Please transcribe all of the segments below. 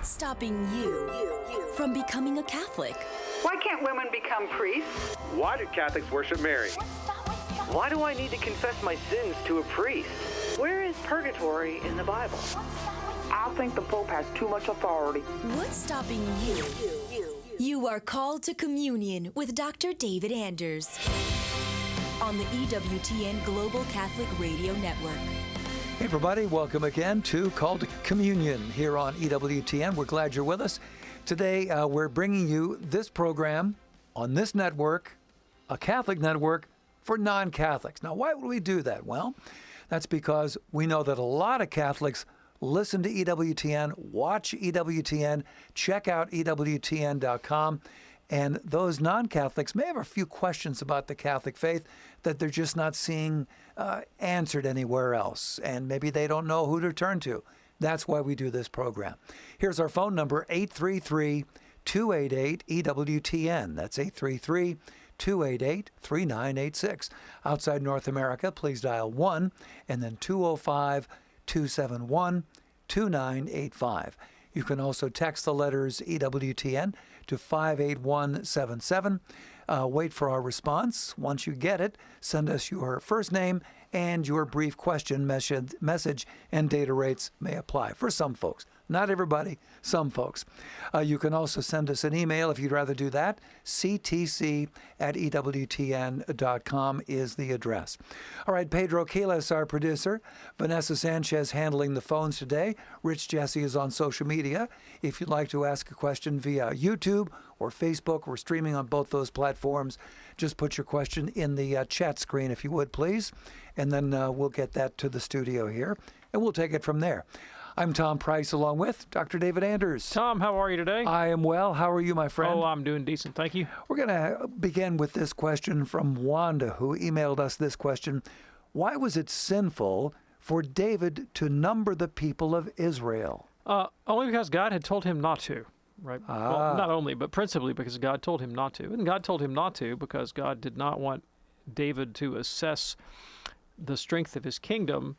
What's stopping you from becoming a Catholic? Why can't women become priests? Why do Catholics worship Mary? Why do I need to confess my sins to a priest? Where is purgatory in the Bible? I think the Pope has too much authority. What's stopping you? You are called to communion with Dr. David Anders on the EWTN Global Catholic Radio Network. Hey everybody, welcome again to Call to Communion here on EWTN. We're glad you're with us. Today we're bringing you this program on this network, a Catholic network for non-Catholics. Now, why would we do that? Well, that's because we know that a lot of Catholics listen to EWTN, watch EWTN, check out EWTN.com, and those non-Catholics may have a few questions about the Catholic faith that they're just not seeing answered anywhere else, and maybe they don't know who to turn to. That's why we do this program. Here's our phone number, 833-288-EWTN. That's 833-288-3986. Outside North America, please dial 1 and then 205-271-2985. You can also text the letters EWTN to 58177. Wait for our response. Once you get it, send us your first name and your brief question message, and data rates may apply for some folks. Not everybody, some folks. You can also send us an email if you'd rather do that. ctc@ewtn.com is the address. All right, Pedro Quiles, our producer. Vanessa Sanchez handling the phones today. Rich Jesse is on social media. If you'd like to ask a question via YouTube or Facebook, we're streaming on both those platforms. Just put your question in the chat screen, if you would, please. And then we'll get that to the studio here, and we'll take it from there. I'm Tom Price, along with Dr. David Anders. Tom, how are you today? I am well. How are you, my friend? Oh, I'm doing decent. Thank you. We're going to begin with this question from Wanda, who emailed us this question. Why was it sinful for David to number the people of Israel? Only because God had told him not to, right? Well, not only, but principally because God told him not to. And God told him not to because God did not want David to assess the strength of his kingdom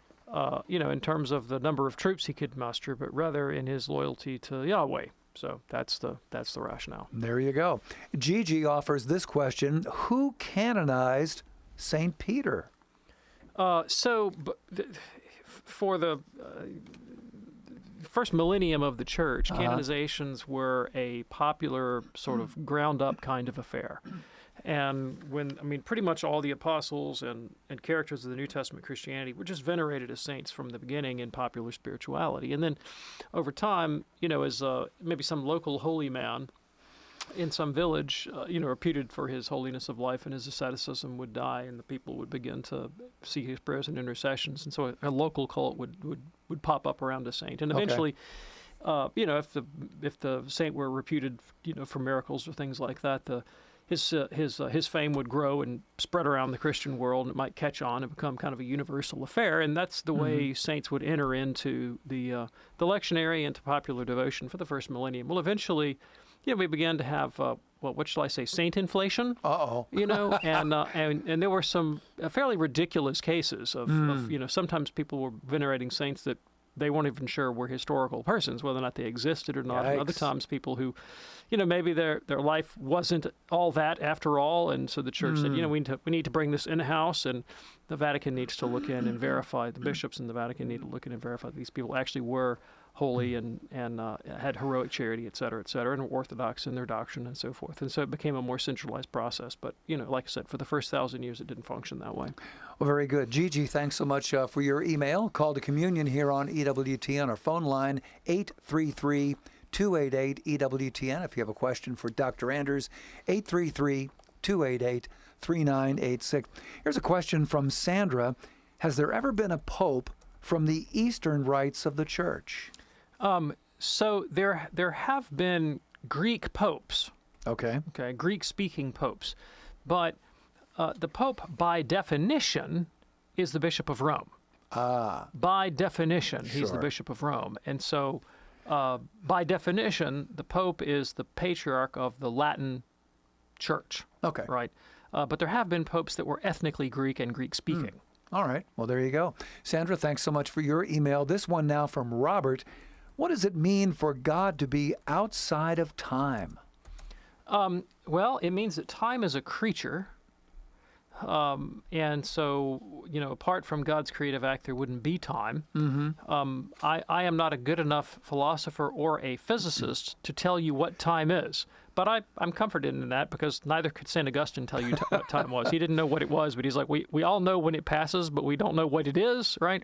in terms of the number of troops he could muster, but rather in his loyalty to Yahweh. So that's the rationale. There you go. Gigi offers this question: who canonized Saint Peter? For the first millennium of the church, canonizations were a popular sort of ground-up kind of affair. And pretty much all the apostles and characters of the New Testament Christianity were just venerated as saints from the beginning in popular spirituality. And then over time, as maybe some local holy man in some village, reputed for his holiness of life and his asceticism, would die, and the people would begin to see his prayers and intercessions. And so a local cult would pop up around a saint. And eventually, if the saint were reputed, for miracles or things like that, his fame would grow and spread around the Christian world, and it might catch on and become kind of a universal affair. And that's the way saints would enter into the lectionary and to popular devotion for the first millennium. Well, eventually, we began to have what shall I say, saint inflation? And there were some fairly ridiculous cases of sometimes people were venerating saints that they weren't even sure were historical persons, whether or not they existed or not. And other times people who, maybe their life wasn't all that after all, and so the church said, we need to bring this in-house, and the Vatican needs to look in and verify, the bishops in the Vatican need to look in and verify that these people actually were holy and had heroic charity, et cetera, and were orthodox in their doctrine and so forth. And so it became a more centralized process. But, like I said, for the first 1,000 years, it didn't function that way. Well, very good. Gigi, thanks so much for your email. Call to communion here on EWTN. Our phone line, 833-288-EWTN. If you have a question for Dr. Anders, 833-288-3986. Here's a question from Sandra. Has there ever been a pope from the Eastern rites of the Church? So there have been Greek popes. Okay, Greek-speaking popes. But the Pope, by definition, is the Bishop of Rome. By definition, he's the Bishop of Rome. And so, by definition, the Pope is the patriarch of the Latin Church. Okay. Right? But there have been popes that were ethnically Greek and Greek-speaking. All right. Well, there you go. Sandra, thanks so much for your email. This one now from Robert. What does it mean for God to be outside of time? Well, it means that time is a creature. And so, apart from God's creative act, there wouldn't be time. I am not a good enough philosopher or a physicist to tell you what time is. But I'm comforted in that, because neither could St. Augustine tell you what time was. He didn't know what it was, but he's like, we all know when it passes, but we don't know what it is, right?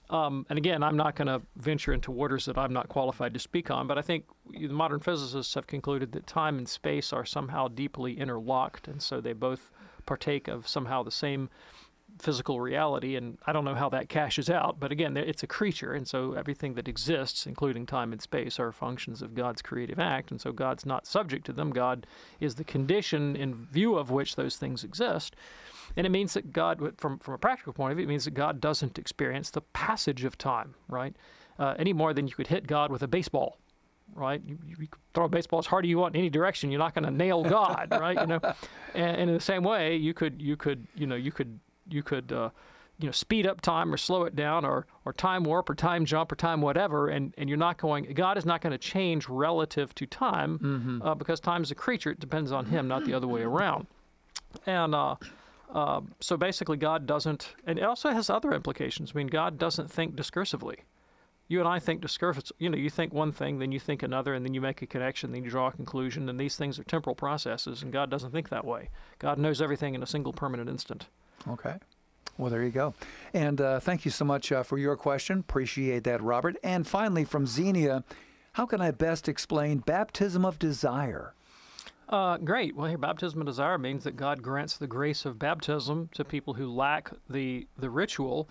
And again, I'm not going to venture into waters that I'm not qualified to speak on, but I think the modern physicists have concluded that time and space are somehow deeply interlocked, and so they both partake of somehow the same physical reality, and I don't know how that cashes out, but again, it's a creature, and so everything that exists, including time and space, are functions of God's creative act, and so God's not subject to them. God is the condition in view of which those things exist, and it means that God, from a practical point of view, it means that God doesn't experience the passage of time, right, any more than you could hit God with a baseball. Right, you could throw a baseball as hard as you want in any direction. You're not going to nail God, right? And in the same way, you could speed up time or slow it down, or time warp or time jump or time whatever, and you're not going. God is not going to change relative to time, because time is a creature. It depends on Him, not the other way around. And so basically, God doesn't, and it also has other implications. I mean, God doesn't think discursively. You and I think discursive. You think one thing, then you think another, and then you make a connection, then you draw a conclusion, and these things are temporal processes, and God doesn't think that way. God knows everything in a single permanent instant. Okay. Well, there you go. And thank you so much for your question. Appreciate that, Robert. And finally, from Xenia, how can I best explain baptism of desire? Great. Well, here, baptism of desire means that God grants the grace of baptism to people who lack the ritual,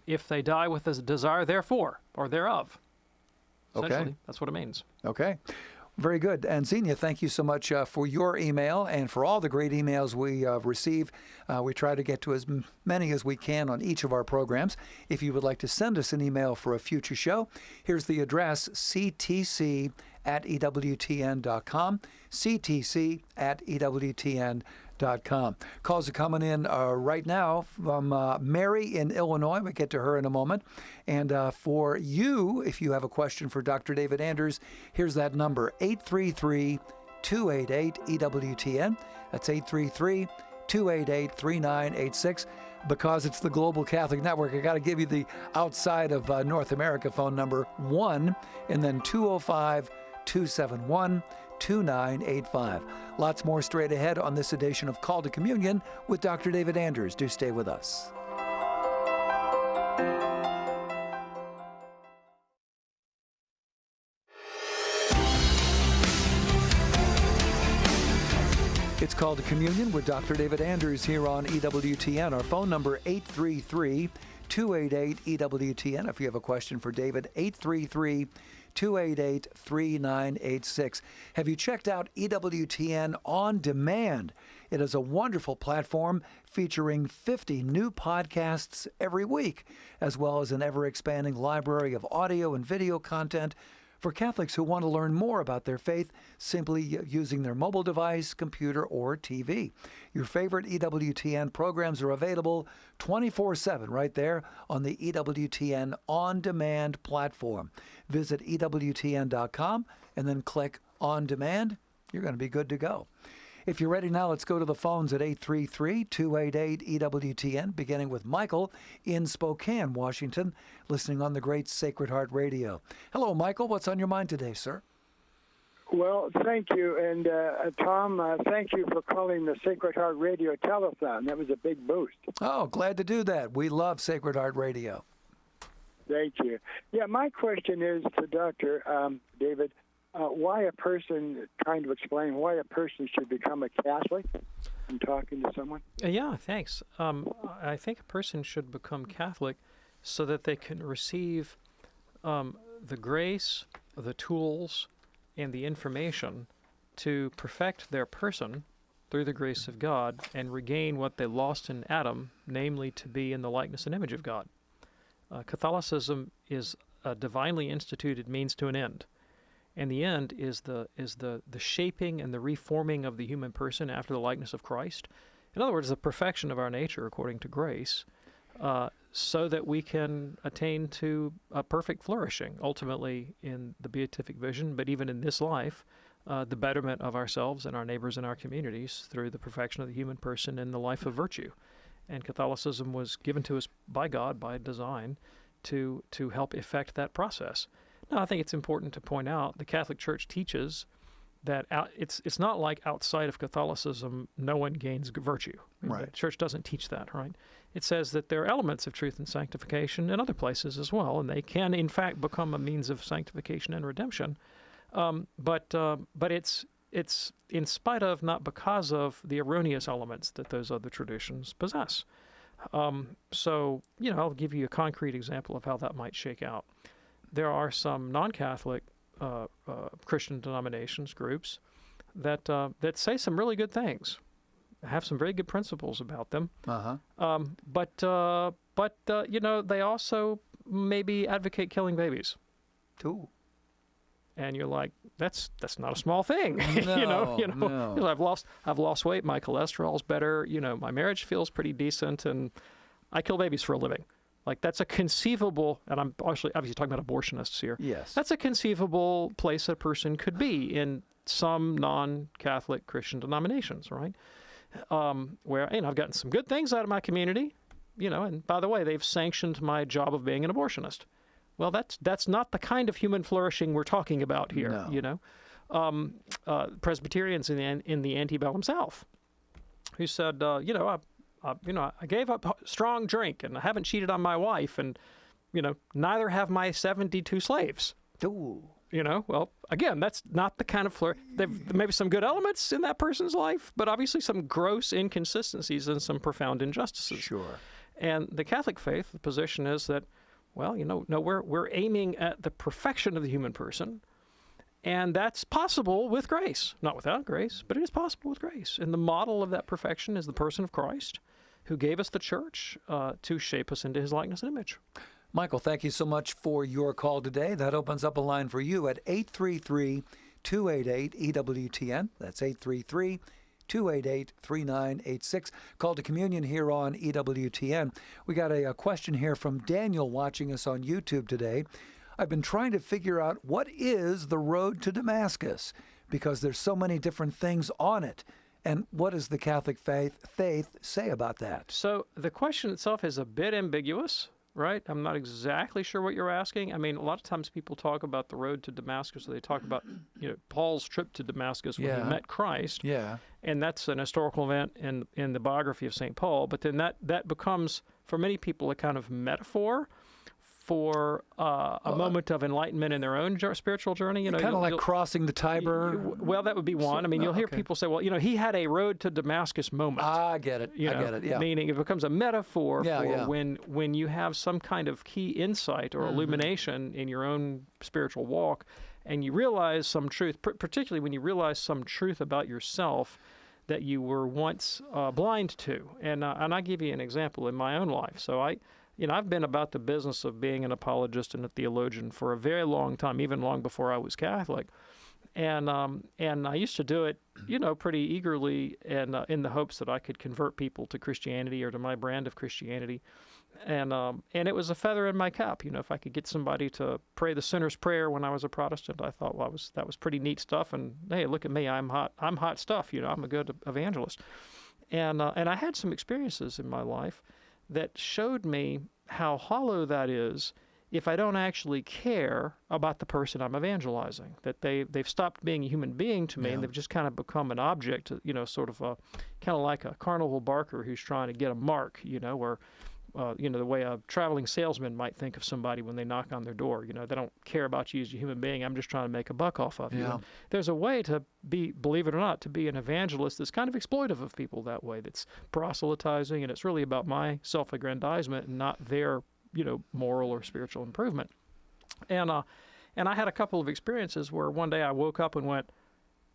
if they die with a desire therefore or thereof. Essentially, that's what it means. Okay. Very good. And Xenia, thank you so much for your email and for all the great emails we receive. We try to get to as many as we can on each of our programs. If you would like to send us an email for a future show, here's the address, ctc@ewtn.com, ctc@ewtn.com. Calls are coming in right now from Mary in Illinois. We'll get to her in a moment. And for you, if you have a question for Dr. David Anders, here's that number, 833-288-EWTN. That's 833-288-3986. Because it's the Global Catholic Network, I got to give you the outside of North America phone number, 1, and then 205-271-2985. Lots more straight ahead on this edition of Call to Communion with Dr. David Anders. Do stay with us. It's Call to Communion with Dr. David Anders here on EWTN. Our phone number, 833-288-EWTN. If you have a question for David, 833-288-3986. Have you checked out EWTN On Demand? It is a wonderful platform featuring 50 new podcasts every week, as well as an ever-expanding library of audio and video content for Catholics who want to learn more about their faith simply using their mobile device, computer, or TV. Your favorite EWTN programs are available 24/7 right there on the EWTN On Demand platform. Visit EWTN.com and then click On Demand. You're going to be good to go. If you're ready now, let's go to the phones at 833-288-EWTN, beginning with Michael in Spokane, Washington, listening on the great Sacred Heart Radio. Hello, Michael. What's on your mind today, sir? Well, thank you. And, Tom, thank you for calling the Sacred Heart Radio Telethon. That was a big boost. Oh, glad to do that. We love Sacred Heart Radio. Thank you. Yeah, my question is to Dr. David, trying to explain why a person should become a Catholic. I'm talking to someone. Yeah, thanks. I think a person should become Catholic so that they can receive the grace, the tools, and the information to perfect their person through the grace of God and regain what they lost in Adam, namely to be in the likeness and image of God. Catholicism is a divinely instituted means to an end. And the end is the shaping and the reforming of the human person after the likeness of Christ. In other words, the perfection of our nature according to grace, so that we can attain to a perfect flourishing, ultimately in the beatific vision, but even in this life, the betterment of ourselves and our neighbors and our communities through the perfection of the human person in the life of virtue. And Catholicism was given to us by God, by design, to help effect that process. Now, I think it's important to point out the Catholic Church teaches that it's not like outside of Catholicism no one gains virtue. Right. The Church doesn't teach that, right? It says that there are elements of truth and sanctification in other places as well, and they can, in fact, become a means of sanctification and redemption. But it's in spite of, not because of, the erroneous elements that those other traditions possess. So, I'll give you a concrete example of how that might shake out. There are some non-Catholic Christian denominations, groups, that say some really good things, have some very good principles about them. But they also maybe advocate killing babies. Ooh. And you're like, that's not a small thing. No, no. I've lost weight, my cholesterol's better, my marriage feels pretty decent, and I kill babies for a living. Like, that's a conceivable, and I'm obviously talking about abortionists here. Yes. That's a conceivable place a person could be in some non-Catholic Christian denominations, right? Where, I've gotten some good things out of my community, and by the way, they've sanctioned my job of being an abortionist. Well, that's not the kind of human flourishing we're talking about here, Presbyterians in the antebellum South, who said, I gave up strong drink, and I haven't cheated on my wife, and, neither have my 72 slaves. Ooh. Well, again, that's not the kind of there may be some good elements in that person's life, but obviously some gross inconsistencies and some profound injustices. Sure. And the Catholic faith, the position is that, well, no, we're aiming at the perfection of the human person, and that's possible with grace. Not without grace, but it is possible with grace. And the model of that perfection is the person of Christ, who gave us the church to shape us into his likeness and image. Michael, thank you so much for your call today. That opens up a line for you at 833-288-EWTN. That's 833-288-3986. Call to communion here on EWTN. We got a question here from Daniel watching us on YouTube today. I've been trying to figure out what is the road to Damascus, because there's so many different things on it. And what does the Catholic faith say about that? So the question itself is a bit ambiguous, right? I'm not exactly sure what you're asking. I mean, a lot of times people talk about the road to Damascus, or they talk about Paul's trip to Damascus when he met Christ. Yeah. And that's an historical event in the biography of St. Paul. But then that becomes, for many people, a kind of metaphor for a moment of enlightenment in their own spiritual journey. Kind of like crossing the Tiber. Well, that would be one. I mean, you'll hear people say, well, he had a road to Damascus moment. I get it. I get it, yeah. Meaning it becomes a metaphor for when you have some kind of key insight or illumination in your own spiritual walk, and you realize some truth, particularly when you realize some truth about yourself that you were once blind to. And I give you an example in my own life. So I've been about the business of being an apologist and a theologian for a very long time, even long before I was Catholic. And I used to do it, pretty eagerly, and in the hopes that I could convert people to Christianity or to my brand of Christianity. And it was a feather in my cap, if I could get somebody to pray the sinner's prayer when I was a Protestant. I thought, well, that was pretty neat stuff. And hey, look at me, I'm hot stuff. I'm a good evangelist. And I had some experiences in my life that showed me how hollow that is if I don't actually care about the person I'm evangelizing. That they've stopped being a human being to me, and they've just kind of become an object, sort of kind of like a carnival barker who's trying to get a mark, or the way a traveling salesman might think of somebody when they knock on their door. They don't care about you as a human being. I'm just trying to make a buck off of you. And there's a way to be, believe it or not, to be an evangelist that's kind of exploitive of people that way, that's proselytizing, and it's really about my self-aggrandizement and not their, moral or spiritual improvement. And I had a couple of experiences where one day I woke up and went,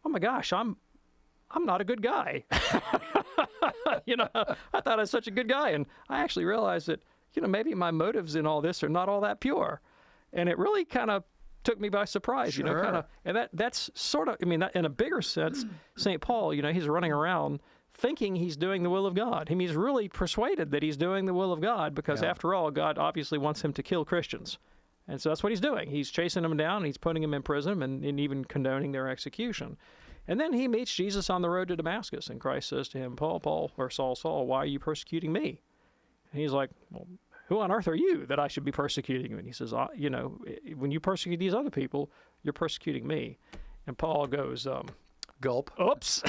oh my gosh, I'm not a good guy. I thought I was such a good guy. And I actually realized that, maybe my motives in all this are not all that pure. And it really kind of took me by surprise, Sure. and that's sort of, that in a bigger sense, St. Paul, he's running around thinking he's doing the will of God. I mean, he's really persuaded that he's doing the will of God because, after all, God obviously wants him to kill Christians. And so that's what he's doing. He's chasing them down, and he's putting them in prison and even condoning their execution. And then he meets Jesus on the road to Damascus, and Christ says to him, Paul, or Saul, why are you persecuting me? And he's like, well, who on earth are you that I should be persecuting you? And he says, when you persecute these other people, you're persecuting me. And Paul goes, gulp. Oops.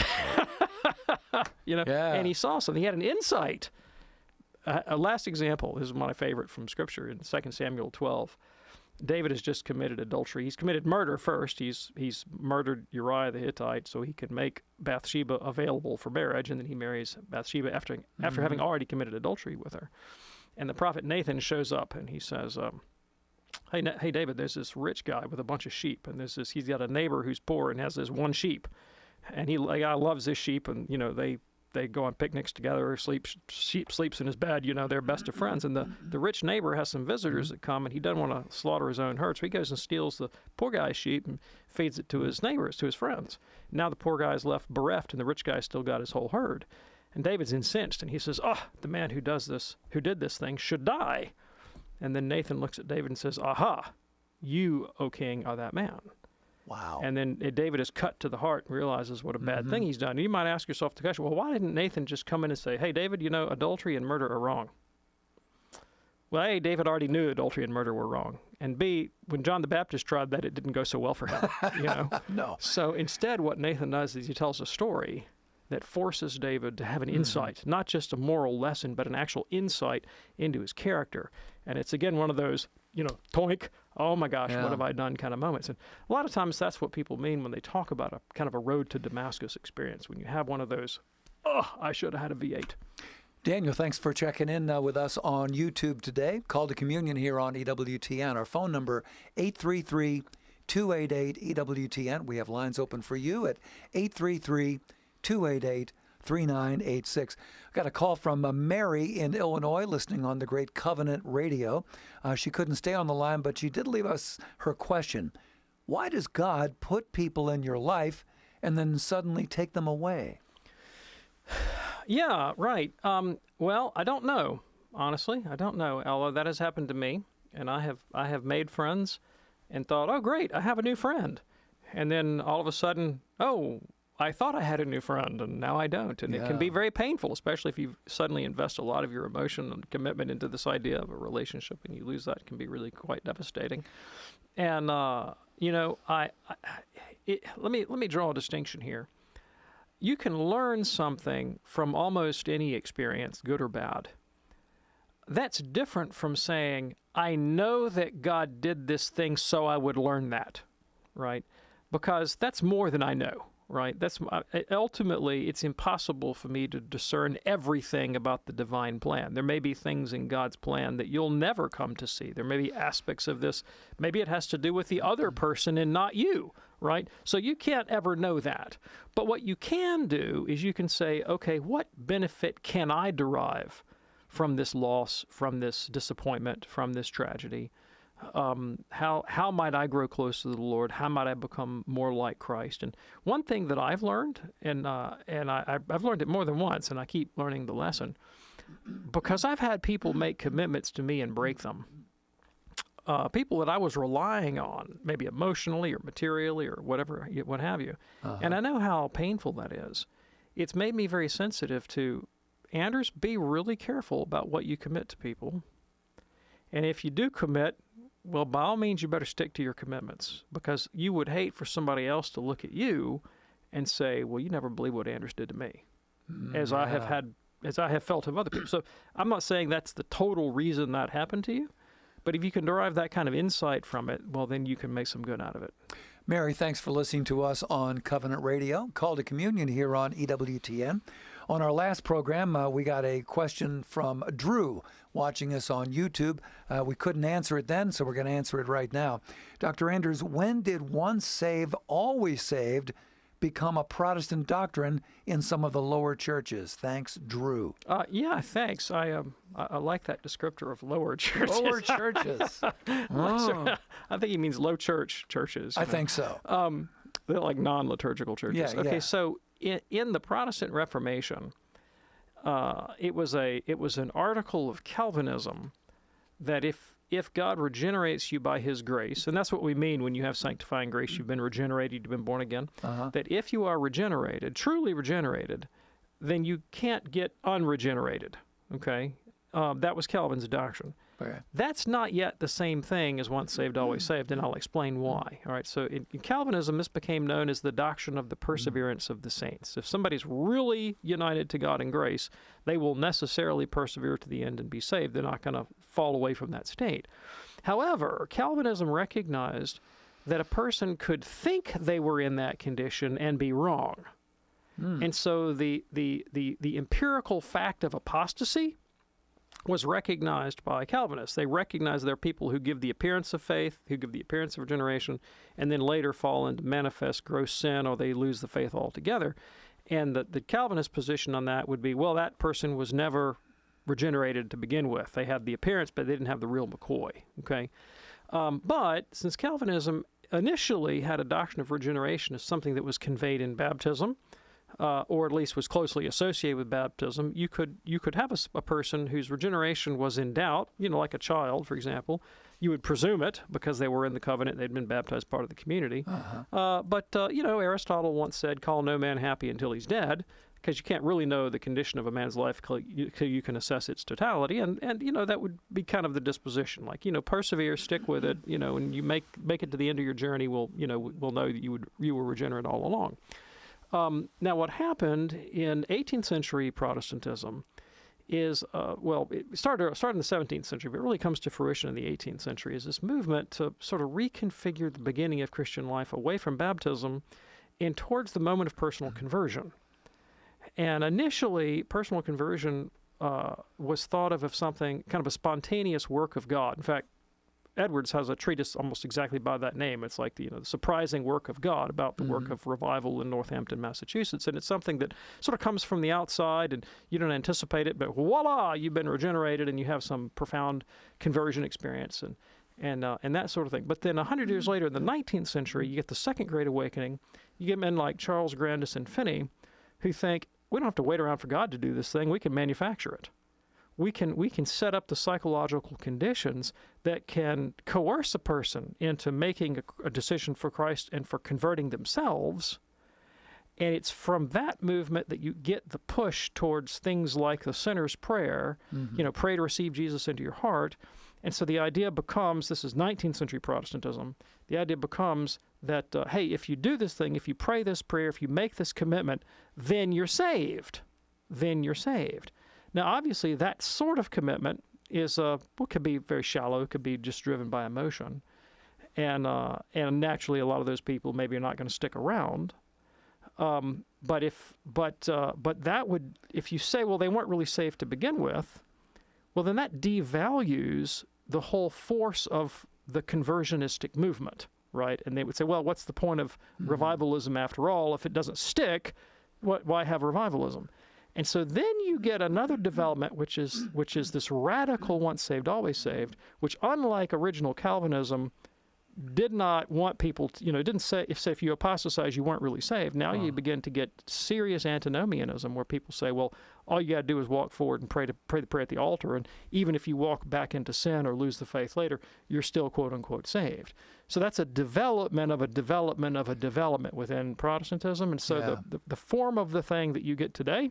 And he saw something. He had an insight. A last example, this is my favorite from Scripture in 2 Samuel 12. David has just committed adultery. He's committed murder first. He's murdered Uriah the Hittite so he could make Bathsheba available for marriage, and then he marries Bathsheba after having already committed adultery with her. And the prophet Nathan shows up, and he says, hey, David, there's this rich guy with a bunch of sheep, and he's got a neighbor who's poor and has this one sheep. And the guy loves this sheep, and, they go on picnics together, sheep sleeps in his bed, they're best of friends. And the rich neighbor has some visitors that come, and he doesn't want to slaughter his own herd, so he goes and steals the poor guy's sheep and feeds it to his neighbors, to his friends. Now the poor guy's left bereft, and the rich guy's still got his whole herd. And David's incensed, and he says, the man who did this thing should die. And then Nathan looks at David and says, aha, you, O king, are that man. Wow. And then David is cut to the heart and realizes what a bad thing he's done. And you might ask yourself the question, well, why didn't Nathan just come in and say, hey, David, adultery and murder are wrong? Well, A, David already knew adultery and murder were wrong. And B, when John the Baptist tried that, it didn't go so well for him. No. So instead, what Nathan does is he tells a story that forces David to have an insight, not just a moral lesson, but an actual insight into his character. And it's, again, one of those, toink, oh my gosh, what have I done kind of moments. And a lot of times that's what people mean when they talk about a kind of a road to Damascus experience, when you have one of those, I should have had a V8. Daniel, thanks for checking in with us on YouTube today. Call to Communion here on EWTN. Our phone number, 833-288-EWTN. We have lines open for you at 833-288-3986. Got a call from Mary in Illinois listening on the Great Covenant Radio. She couldn't stay on the line, but she did leave us her question. Why does God put people in your life and then suddenly take them away? Yeah, right. Well, I don't know. Honestly, I don't know. Although that has happened to me, and I have made friends and thought, oh, great, I have a new friend. And then all of a sudden, I thought I had a new friend, and now I don't. And it can be very painful, especially if you suddenly invest a lot of your emotion and commitment into this idea of a relationship, and you lose that. It can be really quite devastating. And, let me draw a distinction here. You can learn something from almost any experience, good or bad. That's different from saying, I know that God did this thing, so I would learn that, right? Because that's more than I know. Right. That's ultimately, it's impossible for me to discern everything about the divine plan. There may be things in God's plan that you'll never come to see. There may be aspects of this. Maybe it has to do with the other person and not you. Right. So you can't ever know that. But what you can do is you can say, okay, what benefit can I derive from this loss, from this disappointment, from this tragedy? How might I grow close to the Lord? How might I become more like Christ? And one thing that I've learned, and I've learned it more than once, and I keep learning the lesson, because I've had people make commitments to me and break them. People that I was relying on, maybe emotionally or materially or whatever, what have you. And I know how painful that is. It's made me very sensitive to, Anders, be really careful about what you commit to people. And if you do commit, well, by all means, you better stick to your commitments, because you would hate for somebody else to look at you and say, well, you never believe what Anders did to me, as I have felt of other people. So I'm not saying that's the total reason that happened to you, but if you can derive that kind of insight from it, well, then you can make some good out of it. Mary, thanks for listening to us on Covenant Radio. Call to Communion here on EWTN. On our last program, we got a question from Drew watching us on YouTube. We couldn't answer it then, so we're going to answer it right now. Dr. Anders, when did once saved, always saved become a Protestant doctrine in some of the lower churches? Thanks, Drew. Yeah, thanks. I like that descriptor of lower churches. Lower churches. I think he means low church churches. I think so. They're like non-liturgical churches. Yeah, okay, yeah. so in the Protestant Reformation, it was an article of Calvinism that if God regenerates you by His grace, and that's what we mean when you have sanctifying grace, you've been regenerated, you've been born again, that if you are regenerated, truly regenerated, then you can't get unregenerated, okay? That was Calvin's doctrine. Okay. That's not yet the same thing as once saved, always saved, and I'll explain why. All right, so in Calvinism, this became known as the doctrine of the perseverance of the saints. If somebody's really united to God in grace, they will necessarily persevere to the end and be saved. They're not going to fall away from that state. However, Calvinism recognized that a person could think they were in that condition and be wrong. And so the empirical fact of apostasy was recognized by Calvinists. They recognize there are people who give the appearance of faith, who give the appearance of regeneration, and then later fall into manifest gross sin, or they lose the faith altogether. And the Calvinist position on that would be, well, that person was never regenerated to begin with. They had the appearance, but they didn't have the real McCoy, okay? But since Calvinism initially had a doctrine of regeneration as something that was conveyed in baptism, or at least was closely associated with baptism, you could have a person whose regeneration was in doubt, like a child, for example. You would presume it because they were in the covenant, they'd been baptized part of the community. But Aristotle once said, call no man happy until he's dead, because you can't really know the condition of a man's life until you can assess its totality, and that would be kind of the disposition. Like, persevere, stick with it, and you make it to the end of your journey, we'll know that you were regenerate all along. Now, what happened in 18th century Protestantism is, it started in the 17th century, but it really comes to fruition in the 18th century, is this movement to sort of reconfigure the beginning of Christian life away from baptism and towards the moment of personal conversion. And initially, personal conversion was thought of as something, kind of a spontaneous work of God. In fact, Edwards has a treatise almost exactly by that name. It's like the surprising work of God, about the work of revival in Northampton, Massachusetts. And it's something that sort of comes from the outside, and you don't anticipate it, but voila, you've been regenerated, and you have some profound conversion experience and that sort of thing. But then 100 years later, in the 19th century, you get the Second Great Awakening. You get men like Charles Grandis and Finney, who think, we don't have to wait around for God to do this thing. We can manufacture it. We can set up the psychological conditions that can coerce a person into making a decision for Christ and for converting themselves. And it's from that movement that you get the push towards things like the sinner's prayer, pray to receive Jesus into your heart. And so the idea becomes, this is 19th century Protestantism, the idea becomes that, hey, if you do this thing, if you pray this prayer, if you make this commitment, then you're saved. Then you're saved. Now, obviously, that sort of commitment is, could be very shallow. It could be just driven by emotion. And naturally, a lot of those people maybe are not going to stick around. But that would, if you say, well, they weren't really saved to begin with, well, then that devalues the whole force of the conversionistic movement, right? And they would say, well, what's the point of revivalism after all? If it doesn't stick, why have revivalism? And so then you get another development, which is this radical once saved, always saved, which, unlike original Calvinism, did not want people to, didn't say if you apostatize, you weren't really saved. Now you begin to get serious antinomianism, where people say, well, all you got to do is walk forward and pray the prayer at the altar, and even if you walk back into sin or lose the faith later, you're still quote unquote saved. So that's a development of a development of a development within Protestantism. And so the form of the thing that you get today,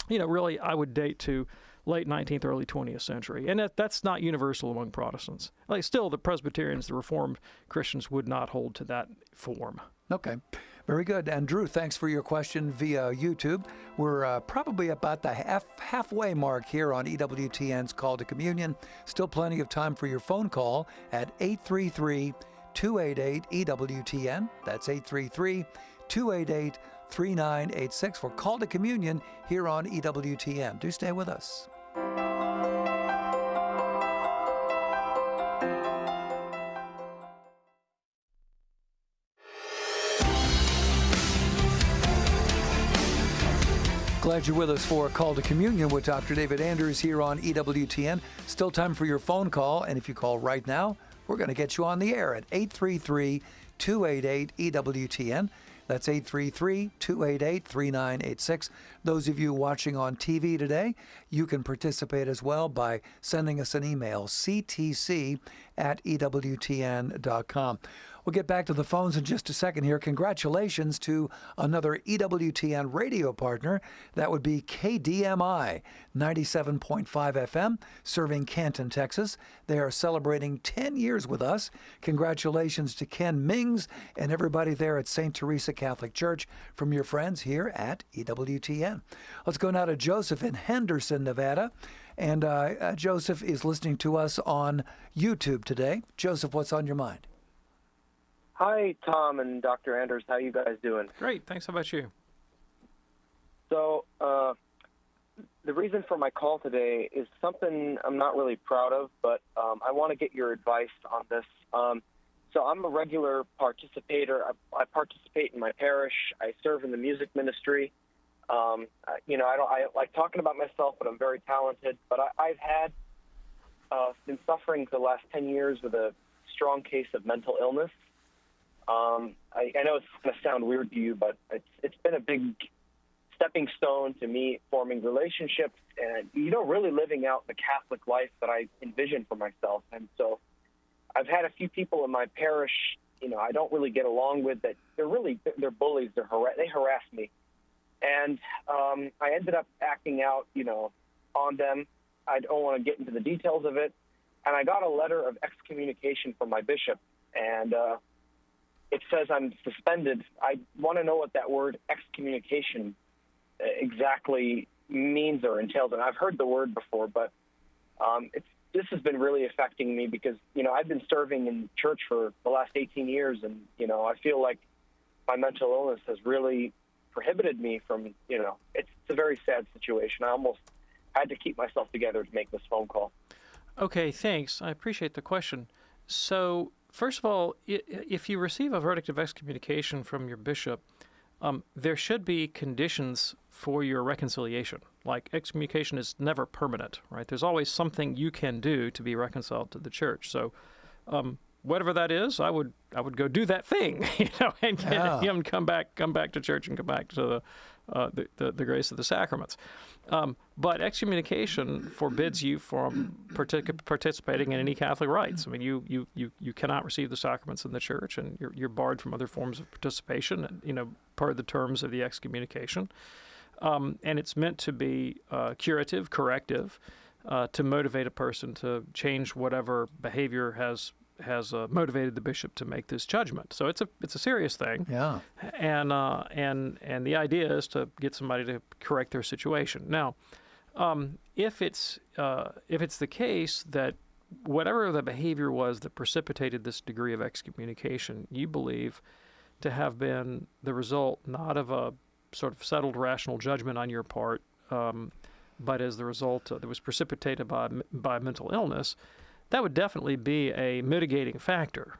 really I would date to late 19th, early 20th century. And that's not universal among Protestants. Like, still, the Presbyterians, the Reformed Christians, would not hold to that form. Okay. Very good. And Drew, thanks for your question via YouTube. We're probably about the halfway mark here on EWTN's Call to Communion. Still plenty of time for your phone call at 833-288-EWTN. That's 833-288-3986 for Call to Communion here on EWTN. Do stay with us. Glad you're with us for a Call to Communion with Dr. David Anders here on EWTN. Still time for your phone call, and if you call right now, we're going to get you on the air at 833-288-EWTN. That's 833-288-3986. Those of you watching on TV today, you can participate as well by sending us an email, ctc@ewtn.com. We'll get back to the phones in just a second here. Congratulations to another EWTN radio partner. That would be KDMI, 97.5 FM, serving Canton, Texas. They are celebrating 10 years with us. Congratulations to Ken Mings and everybody there at St. Teresa Catholic Church from your friends here at EWTN. Let's go now to Joseph in Henderson, Nevada. And Joseph is listening to us on YouTube today. Joseph, what's on your mind? Hi, Tom and Dr. Anders. How you guys doing? Great. Thanks. How about you? So, the reason for my call today is something I'm not really proud of, but I want to get your advice on this. So I'm a regular participator. I participate in my parish. I serve in the music ministry. I like talking about myself, but I'm very talented. But I've been suffering for the last 10 years with a strong case of mental illness. I know it's going to sound weird to you, but it's been a big stepping stone to me forming relationships and, really living out the Catholic life that I envision for myself. And so I've had a few people in my parish, I don't really get along with, that they're bullies. They harass me. And I ended up acting out, on them. I don't want to get into the details of it. And I got a letter of excommunication from my bishop. And it says I'm suspended. I want to know what that word excommunication exactly means or entails. And I've heard the word before, but this has been really affecting me because, I've been serving in church for the last 18 years. And, I feel like my mental illness has really prohibited me from, it's a very sad situation. I almost had to keep myself together to make this phone call. Okay, thanks. I appreciate the question. So, first of all, if you receive a verdict of excommunication from your bishop, there should be conditions for your reconciliation. Like, excommunication is never permanent, right? There's always something you can do to be reconciled to the church. So, whatever that is, I would go do that thing, and get him come back to church and come back to the grace of the sacraments. But excommunication forbids you from participating in any Catholic rites. I mean, you cannot receive the sacraments in the church, and you're barred from other forms of participation, per the terms of the excommunication. And it's meant to be curative, corrective, to motivate a person to change whatever behavior has motivated the bishop to make this judgment. So it's a serious thing. Yeah. And the idea is to get somebody to correct their situation. Now, if it's the case that whatever the behavior was that precipitated this degree of excommunication, you believe to have been the result not of a sort of settled rational judgment on your part, but as the result that was precipitated by mental illness, that would definitely be a mitigating factor.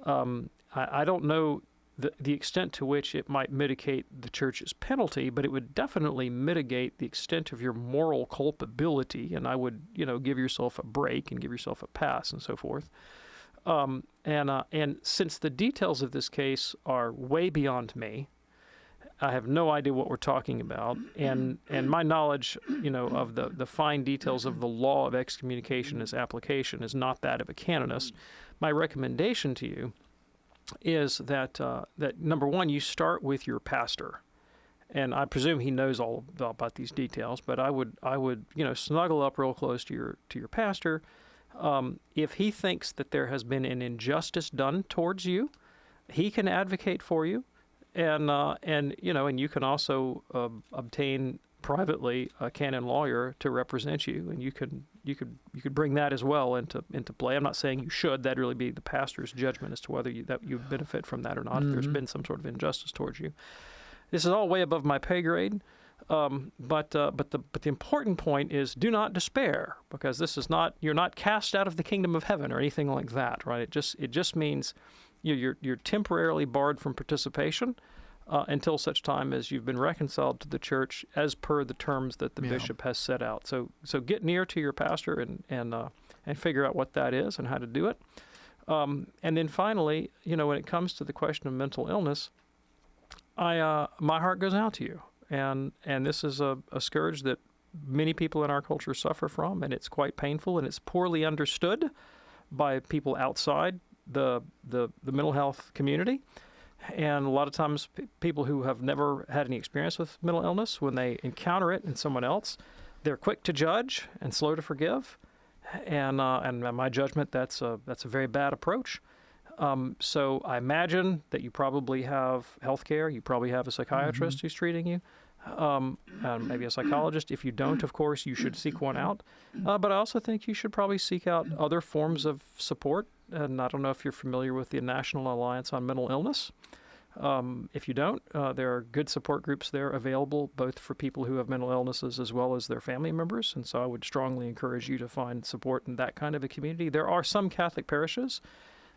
I don't know the extent to which it might mitigate the church's penalty, but it would definitely mitigate the extent of your moral culpability, and I would, give yourself a break and give yourself a pass and so forth. And since the details of this case are way beyond me, I have no idea what we're talking about, and my knowledge, of the fine details of the law of excommunication as application is not that of a canonist. My recommendation to you is that number one, you start with your pastor, and I presume he knows all about these details. But I would snuggle up real close to your pastor. If he thinks that there has been an injustice done towards you, he can advocate for you. And you can also obtain privately a canon lawyer to represent you, and you could bring that as well into play. I'm not saying you should. That'd really be the pastor's judgment as to whether you benefit from that or not. If there's been some sort of injustice towards you. This is all way above my pay grade. But the important point is, do not despair, because you're not cast out of the kingdom of heaven or anything like that, right? It just means you're temporarily barred from participation until such time as you've been reconciled to the church as per the terms that the bishop has set out. So get near to your pastor and figure out what that is and how to do it. And then finally, when it comes to the question of mental illness, my heart goes out to you, and this is a scourge that many people in our culture suffer from, and it's quite painful, and it's poorly understood by people outside the mental health community. And a lot of times people who have never had any experience with mental illness, when they encounter it in someone else, they're quick to judge and slow to forgive. And in my judgment, that's a very bad approach. So I imagine that you probably have health care. You probably have a psychiatrist who's treating you, maybe a psychologist. If you don't, of course, you should seek one out. But I also think you should probably seek out other forms of support. And I don't know if you're familiar with the National Alliance on Mental Illness. If you don't, there are good support groups there available, both for people who have mental illnesses as well as their family members. And so I would strongly encourage you to find support in that kind of a community. There are some Catholic parishes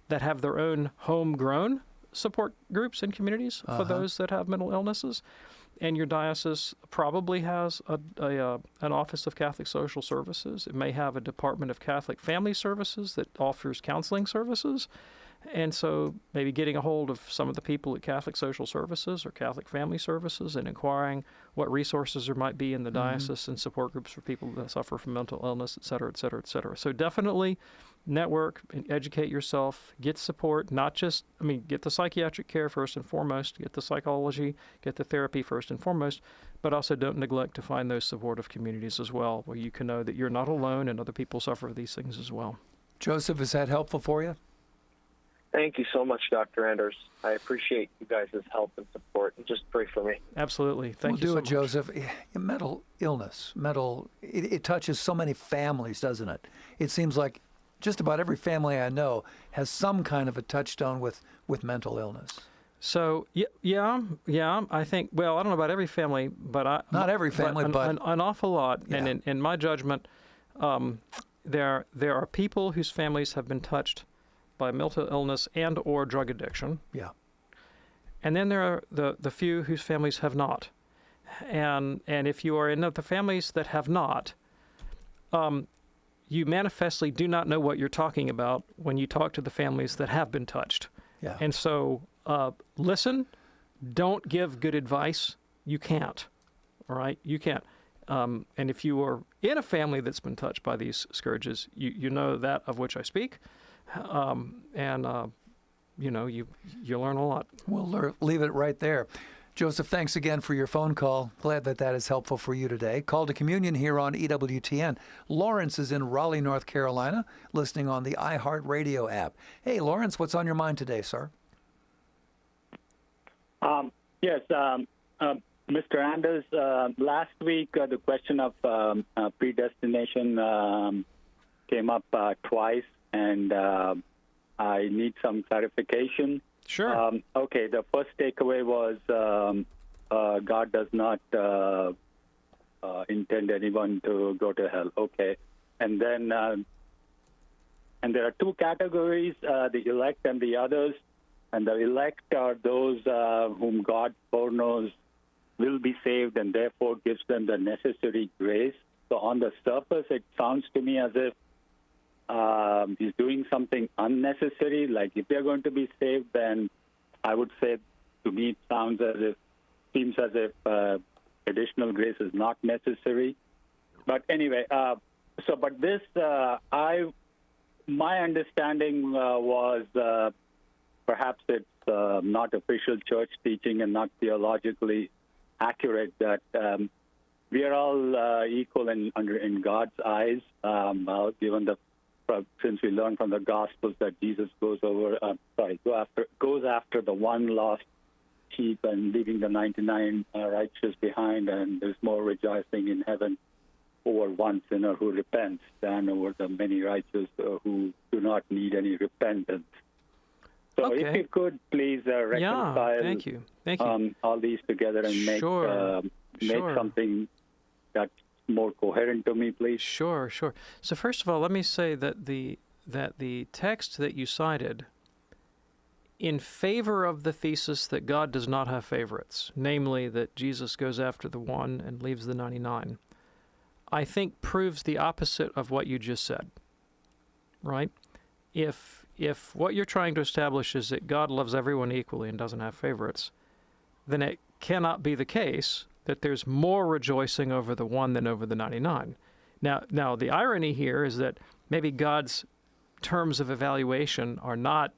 that have their own homegrown support groups and communities for those that have mental illnesses. And your diocese probably has an Office of Catholic Social Services. It may have a Department of Catholic Family Services that offers counseling services. And so maybe getting a hold of some of the people at Catholic Social Services or Catholic Family Services and inquiring what resources there might be in the diocese and support groups for people that suffer from mental illness, et cetera, et cetera, et cetera. So definitely network and educate yourself, get support, get the psychiatric care first and foremost, get the psychology, get the therapy first and foremost, but also don't neglect to find those supportive communities as well, where you can know that you're not alone and other people suffer these things as well. Joseph, is that helpful for you? Thank you so much, Dr. Anders. I appreciate you guys' help and support, and just pray for me. Absolutely. Thank you so much. We'll do it, Joseph. Mental illness, it touches so many families, doesn't it? It seems like just about every family I know has some kind of a touchstone with mental illness. So, yeah, I think, well, I don't know about every family, but not every family, but an awful lot. Yeah. And in my judgment, there are people whose families have been touched by mental illness and or drug addiction. Yeah. And then there are the few whose families have not. And if you are in the families that have not, you manifestly do not know what you're talking about when you talk to the families that have been touched. Yeah. And so listen, don't give good advice. You can't. All right? You can't. And if you are in a family that's been touched by these scourges, you know that of which I speak. You learn a lot. We'll leave it right there. Joseph, thanks again for your phone call. Glad that is helpful for you today. Call to Communion here on EWTN. Lawrence is in Raleigh, North Carolina, listening on the iHeartRadio app. Hey, Lawrence, what's on your mind today, sir? Yes, Mr. Anders, last week the question of predestination came up twice, and I need some clarification. Sure. Okay, the first takeaway was God does not intend anyone to go to hell. Okay. And then and there are two categories, the elect and the others. And the elect are those whom God foreknows will be saved and therefore gives them the necessary grace. So on the surface, it sounds to me as if he's doing something unnecessary. Like if they're going to be saved, then I would say, to me, it seems as if additional grace is not necessary. But anyway, but this, my understanding was perhaps it's not official church teaching and not theologically accurate that we are all equal in God's eyes, given since we learned from the Gospels that Jesus goes after the one lost sheep and leaving the 99 righteous behind, and there's more rejoicing in heaven over one sinner who repents than over the many righteous who do not need any repentance. So okay. If you could please reconcile thank you. all these together and make something that's more coherent to me, please. Sure. So first of all, let me say that the text that you cited in favor of the thesis that God does not have favorites, namely that Jesus goes after the one and leaves the 99, I think proves the opposite of what you just said, right? If what you're trying to establish is that God loves everyone equally and doesn't have favorites, then it cannot be the case that there's more rejoicing over the one than over the 99. Now the irony here is that maybe God's terms of evaluation are not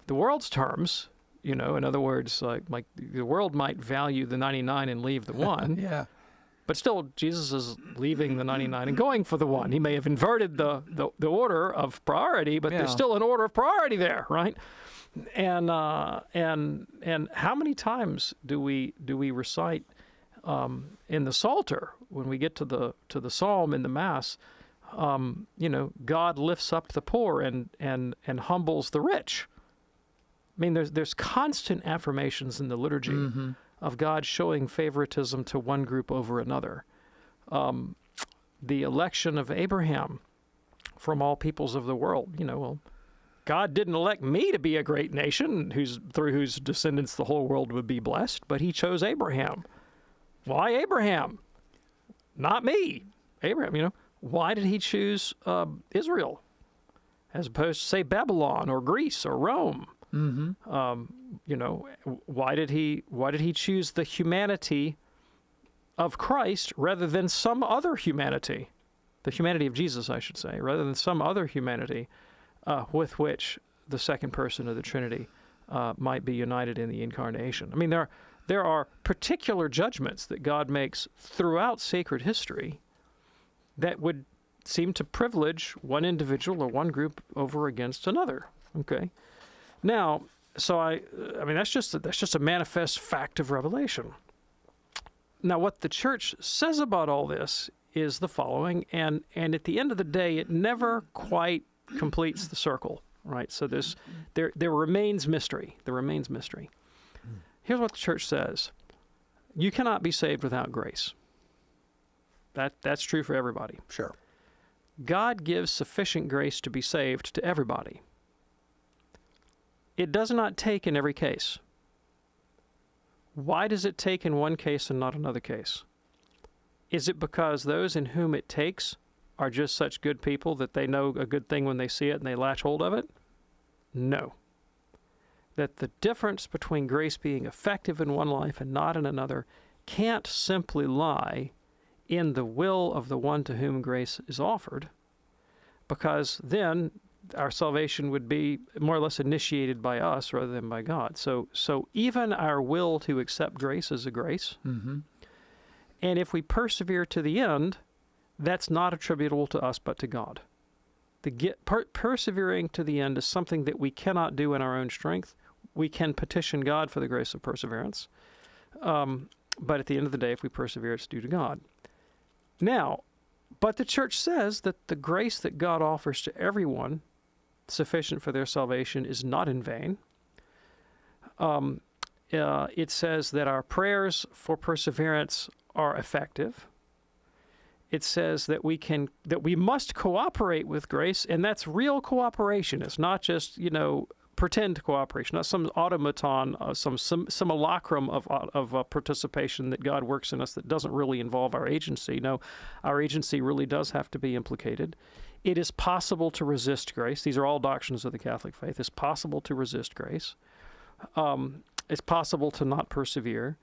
the world's terms. In other words, like the world might value the 99 and leave the one. Yeah. But still, Jesus is leaving the 99 and going for the one. He may have inverted the order of priority, but there's still an order of priority there, right? And how many times do we recite in the Psalter when we get to the Psalm in the Mass? God lifts up the poor and humbles the rich. I mean, there's constant affirmations in the liturgy of God showing favoritism to one group over another. The election of Abraham from all peoples of the world, God didn't elect me to be a great nation through whose descendants the whole world would be blessed, but he chose Abraham. Why Abraham? Not me. Abraham, why did he choose Israel as opposed to, say, Babylon or Greece or Rome? Why did he choose the humanity of Christ rather than some other humanity, the humanity of Jesus, I should say, rather than some other humanity with which the second person of the Trinity might be united in the incarnation? I mean, there are particular judgments that God makes throughout sacred history that would seem to privilege one individual or one group over against another. Okay. Now, so I mean, that's just a manifest fact of revelation. Now, what the church says about all this is the following, and at the end of the day, it never quite completes the circle, right? So there remains mystery. There remains mystery. Here's what the church says: you cannot be saved without grace. That's true for everybody. Sure. God gives sufficient grace to be saved to everybody. It does not take in every case. Why does it take in one case and not another case? Is it because those in whom it takes are just such good people that they know a good thing when they see it and they latch hold of it? No. That the difference between grace being effective in one life and not in another can't simply lie in the will of the one to whom grace is offered, because then our salvation would be more or less initiated by us rather than by God. So even our will to accept grace is a grace. And if we persevere to the end, that's not attributable to us but to God. Persevering to the end is something that we cannot do in our own strength. We can petition God for the grace of perseverance. But at the end of the day, if we persevere, it's due to God. Now, but the church says that the grace that God offers to everyone, sufficient for their salvation, is not in vain. It says that our prayers for perseverance are effective. It says that we must cooperate with grace, and that's real cooperation. It's not just, pretend cooperation, not some automaton, some simulacrum of participation that God works in us that doesn't really involve our agency. No, our agency really does have to be implicated. It is possible to resist grace. These are all doctrines of the Catholic faith. It's possible to resist grace. It's possible to not persevere.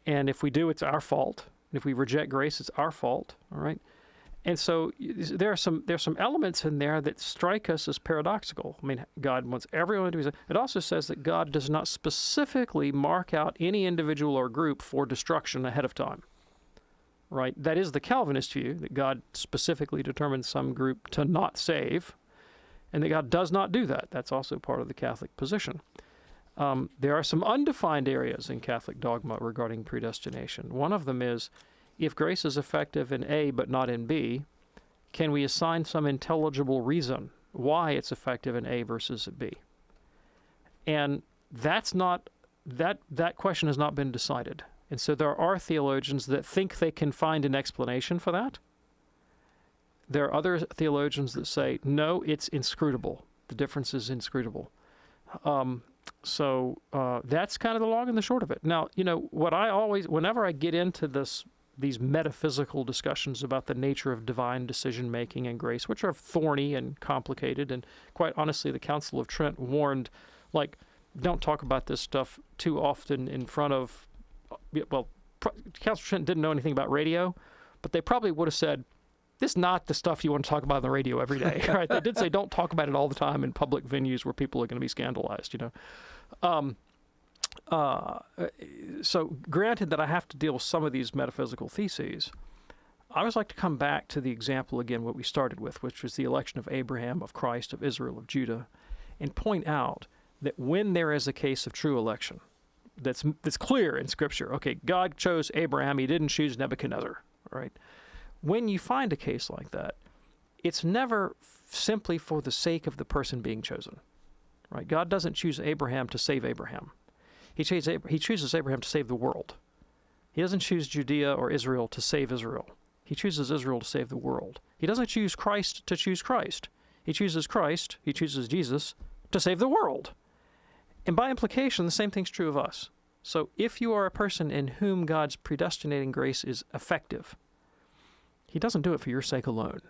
And if we do, it's our fault. And if we reject grace, it's our fault. All right? And so there's some elements in there that strike us as paradoxical. I mean, God wants everyone to be saved. It also says that God does not specifically mark out any individual or group for destruction ahead of time. Right? That is the Calvinist view, that God specifically determines some group to not save, and that God does not do that. That's also part of the Catholic position. There are some undefined areas in Catholic dogma regarding predestination. One of them is, if grace is effective in A but not in B, can we assign some intelligible reason why it's effective in A versus B? And that's not that question has not been decided. And so there are theologians that think they can find an explanation for that. There are other theologians that say, no, it's inscrutable. The difference is inscrutable. So that's kind of the long and the short of it. Now, whenever I get into these metaphysical discussions about the nature of divine decision-making and grace, which are thorny and complicated, and quite honestly, the Council of Trent warned, don't talk about this stuff too often in front of Council of Trent didn't know anything about radio, but they probably would have said, this is not the stuff you want to talk about on the radio every day, right? They did say don't talk about it all the time in public venues where people are going to be scandalized, So granted that I have to deal with some of these metaphysical theses, I always like to come back to the example again, what we started with, which was the election of Abraham, of Christ, of Israel, of Judah, and point out that when there is a case of true election, that's clear in Scripture. Okay, God chose Abraham, he didn't choose Nebuchadnezzar, right? When you find a case like that, it's never simply for the sake of the person being chosen, right? God doesn't choose Abraham to save Abraham. He chooses Abraham to save the world. He doesn't choose Judea or Israel to save Israel. He chooses Israel to save the world. He doesn't choose Christ to choose Christ. He chooses Christ, he chooses Jesus, to save the world. And by implication, the same thing's true of us. So if you are a person in whom God's predestinating grace is effective, he doesn't do it for your sake alone.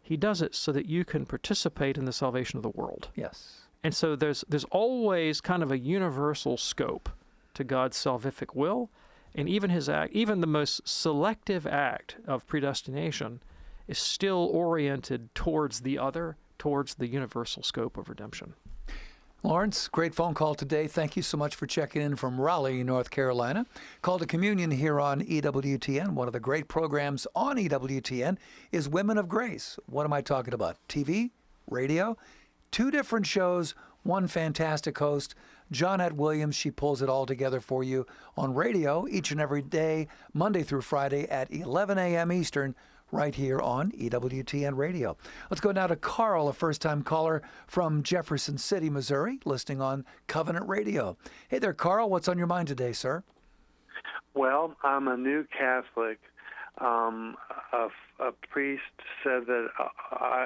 He does it so that you can participate in the salvation of the world. Yes. And so there's always kind of a universal scope to God's salvific will, and even his act, even the most selective act of predestination is still oriented towards the other, towards the universal scope of redemption. Lawrence, great phone call today. Thank you so much for checking in from Raleigh, North Carolina. Call to Communion here on EWTN. One of the great programs on EWTN is Women of Grace. What am I talking about? TV, radio, 2 different shows, 1 fantastic host. Johnette Williams, she pulls it all together for you on radio each and every day, Monday through Friday at 11 a.m. Eastern, right here on EWTN Radio. Let's go now to Carl, a first-time caller from Jefferson City, Missouri, listening on Covenant Radio. Hey there, Carl. What's on your mind today, sir? Well, I'm a new Catholic. A priest said that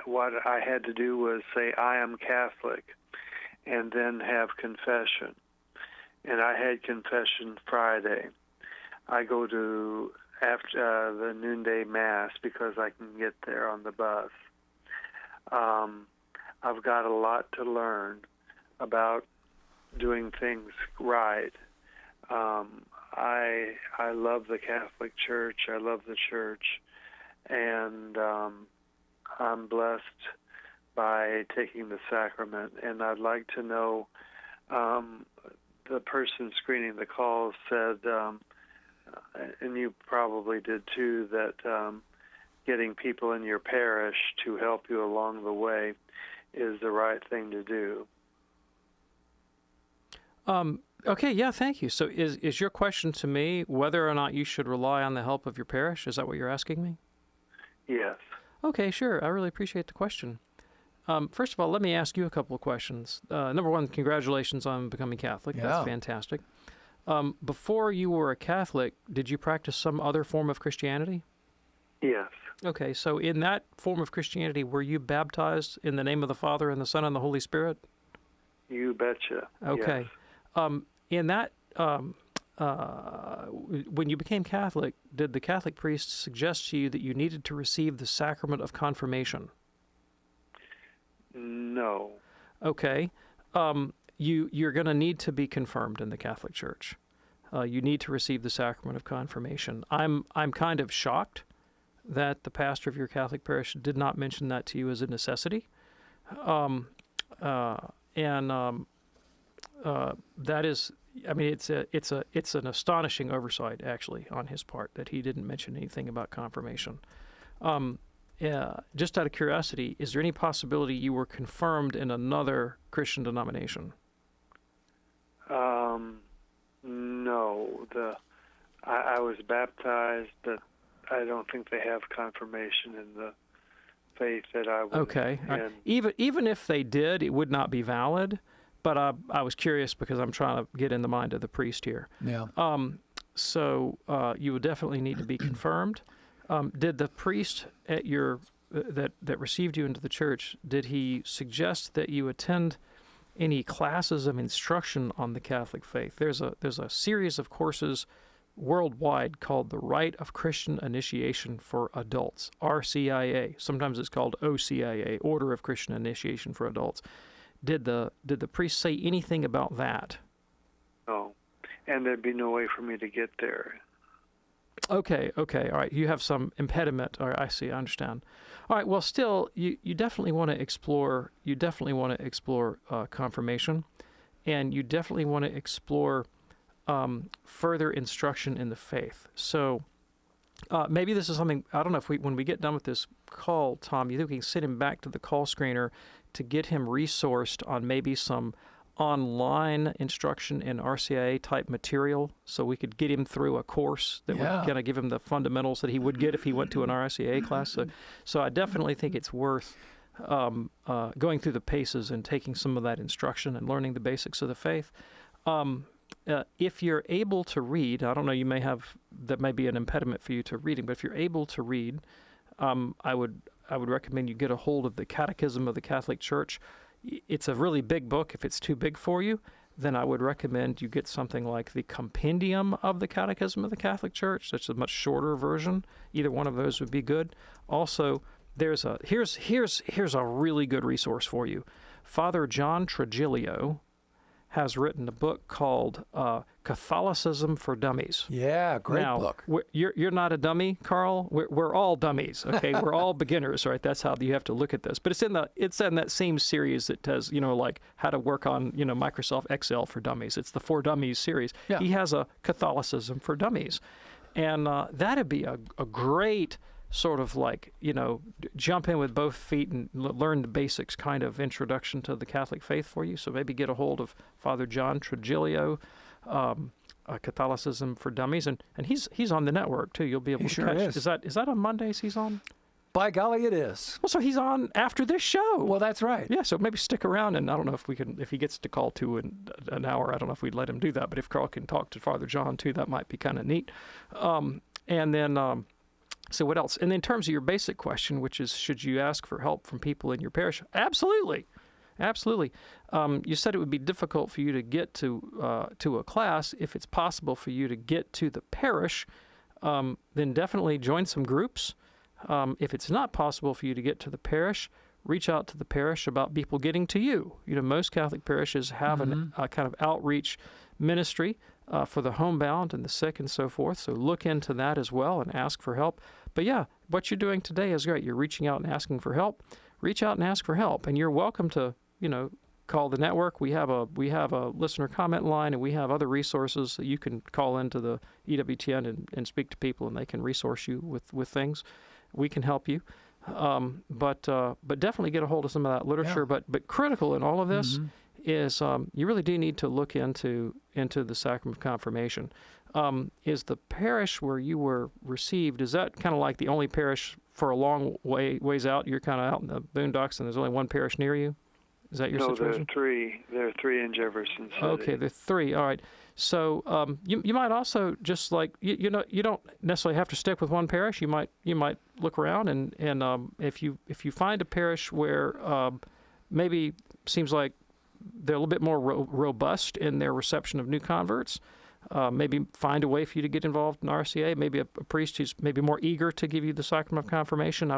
what I had to do was say, I am Catholic, and then have confession. And I had confession Friday. I go to after the noonday Mass because I can get there on the bus. I've got a lot to learn about doing things right. I love the Catholic Church. I love the Church. And I'm blessed by taking the sacrament. And I'd like to know, the person screening the calls said, and you probably did too, that getting people in your parish to help you along the way is the right thing to do. Okay, yeah, thank you. So is your question to me whether or not you should rely on the help of your parish? Is that what you're asking me? Yes. Okay, sure. I really appreciate the question. First of all, let me ask you a couple of questions. Number one, congratulations on becoming Catholic. Yeah. That's fantastic. Before you were a Catholic, did you practice some other form of Christianity? Yes. Okay, so in that form of Christianity, were you baptized in the name of the Father and the Son and the Holy Spirit? You betcha. Okay. Yes. In that, when you became Catholic, did the Catholic priest suggest to you that you needed to receive the sacrament of confirmation? No. Okay. You're going to need to be confirmed in the Catholic Church. You need to receive the sacrament of confirmation. I'm kind of shocked that the pastor of your Catholic parish did not mention that to you as a necessity. That is, I mean, it's an astonishing oversight actually on his part that he didn't mention anything about confirmation. Just out of curiosity, is there any possibility you were confirmed in another Christian denomination? No. I was baptized, but I don't think they have confirmation in the faith that I was in. Even if they did, it would not be valid. But I was curious because I'm trying to get in the mind of the priest here. Yeah. So you would definitely need to be confirmed. Did the priest at your that received you into the church, did he suggest that you attend any classes of instruction on the Catholic faith? There's a series of courses worldwide called the Rite of Christian Initiation for Adults, RCIA. Sometimes it's called OCIA, Order of Christian Initiation for Adults. Did the priest say anything about that? No. and there'd be no way for me to get there. Okay, all right. You have some impediment. All right, I see. I understand. All right. Well, still, you definitely want to explore. You definitely want to explore confirmation, and you definitely want to explore further instruction in the faith. So maybe this is something. I don't know if when we get done with this call, Tom, you think we can send him back to the call screener to get him resourced on maybe some online instruction in RCIA type material, so we could get him through a course that would kind of give him the fundamentals that he would get if he went to an RCIA class. So I definitely think it's worth going through the paces and taking some of that instruction and learning the basics of the faith. If you're able to read, I don't know, that may be an impediment for you to reading, but if you're able to read, I would recommend you get a hold of the Catechism of the Catholic Church. It's a really big book. If it's too big for you, then I would recommend you get something like the Compendium of the Catechism of the Catholic Church. That's a much shorter version. Either one of those would be good. Also, here's a really good resource for you. Father John Trigilio has written a book called Catholicism for Dummies. Yeah, great book. You're not a dummy, Carl. We're all dummies. Okay, we're all beginners, right? That's how you have to look at this. But it's in that same series that does, like how to work on Microsoft Excel for dummies. It's the For Dummies series. Yeah. He has a Catholicism for Dummies, and that'd be a great sort of jump in with both feet and learn the basics kind of introduction to the Catholic faith for you. So maybe get a hold of Father John Trigilio, Catholicism for Dummies, and he's on the network too. You'll be able to catch. Is that on Mondays he's on? By golly, it is. Well, so he's on after this show. Well, that's right. Yeah, so maybe stick around, and I don't know if he gets to call to an hour, I don't know if we'd let him do that, but if Carl can talk to Father John too, that might be kind of neat. And then. So what else? And in terms of your basic question, which is, should you ask for help from people in your parish? Absolutely. You said it would be difficult for you to get to a class. If it's possible for you to get to the parish, then definitely join some groups. If it's not possible for you to get to the parish, reach out to the parish about people getting to you. Most Catholic parishes have a kind of outreach ministry for the homebound and the sick and so forth. So look into that as well and ask for help. But yeah, what you're doing today is great. You're reaching out and asking for help. Reach out and ask for help. And you're welcome to, call the network. We have a listener comment line, and we have other resources that you can call into the EWTN and speak to people, and they can resource you with things. We can help you. But definitely get a hold of some of that literature. Yeah. But critical in all of this is you really do need to look into the sacrament of confirmation. Is the parish where you were received, is that kind of like the only parish for a long ways out? You're kind of out in the boondocks and there's only one parish near you? Is that your situation? No, there are three in Jefferson City. Okay, there are three. All right. So you might also just you don't necessarily have to stick with one parish. You might look around and if you find a parish where maybe seems like they're a little bit more robust in their reception of new converts, maybe find a way for you to get involved in RCA. Maybe a priest who's maybe more eager to give you the sacrament of confirmation.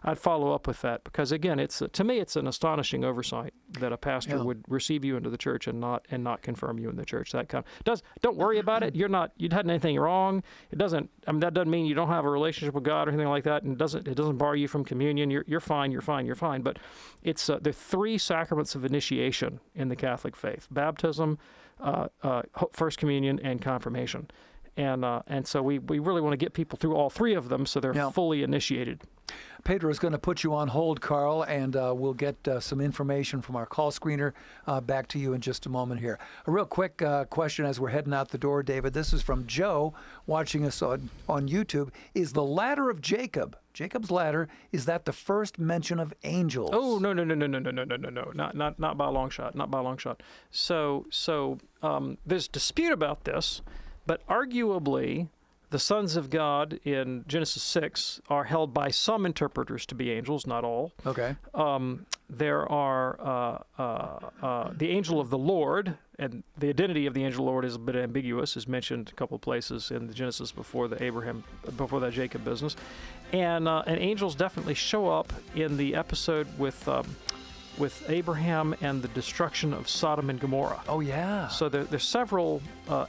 I'd follow up with that, because again, to me it's an astonishing oversight that a pastor would receive you into the church and not confirm you in the church. Don't worry about it. You hadn't done anything wrong. That doesn't mean you don't have a relationship with God or anything like that, and it doesn't bar you from communion. You're fine. But it's there are three sacraments of initiation in the Catholic faith: baptism, First Communion, and confirmation. And so we really want to get people through all three of them so they're fully initiated. Pedro is going to put you on hold, Carl, and we'll get some information from our call screener back to you in just a moment here. A real quick question as we're heading out the door, David. This is from Joe watching us on YouTube. Is the ladder of Jacob's ladder, is that the first mention of angels? Oh, no. Not by a long shot. So there's dispute about this, but arguably the sons of God in Genesis 6 are held by some interpreters to be angels, not all. Okay. There are the angel of the Lord, and the identity of the angel of the Lord is a bit ambiguous, is mentioned a couple of places in the Genesis before that Jacob business. And angels definitely show up in the episode with with Abraham and the destruction of Sodom and Gomorrah. Oh, yeah. So there's several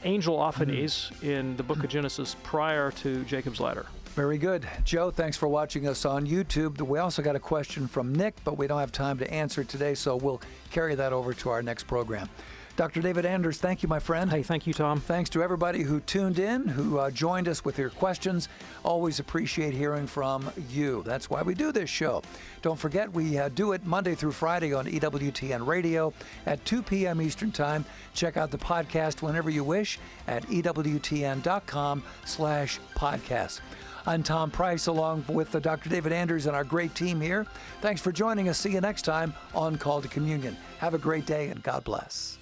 angel ophanies in the book of Genesis prior to Jacob's ladder. Very good. Joe, thanks for watching us on YouTube. We also got a question from Nick, but we don't have time to answer it today, so we'll carry that over to our next program. Dr. David Anders, thank you, my friend. Hey, thank you, Tom. Thanks to everybody who tuned in, who joined us with your questions. Always appreciate hearing from you. That's why we do this show. Don't forget, we do it Monday through Friday on EWTN Radio at 2 p.m. Eastern Time. Check out the podcast whenever you wish at EWTN.com/podcast. I'm Tom Price, along with Dr. David Anders and our great team here. Thanks for joining us. See you next time on Call to Communion. Have a great day, and God bless.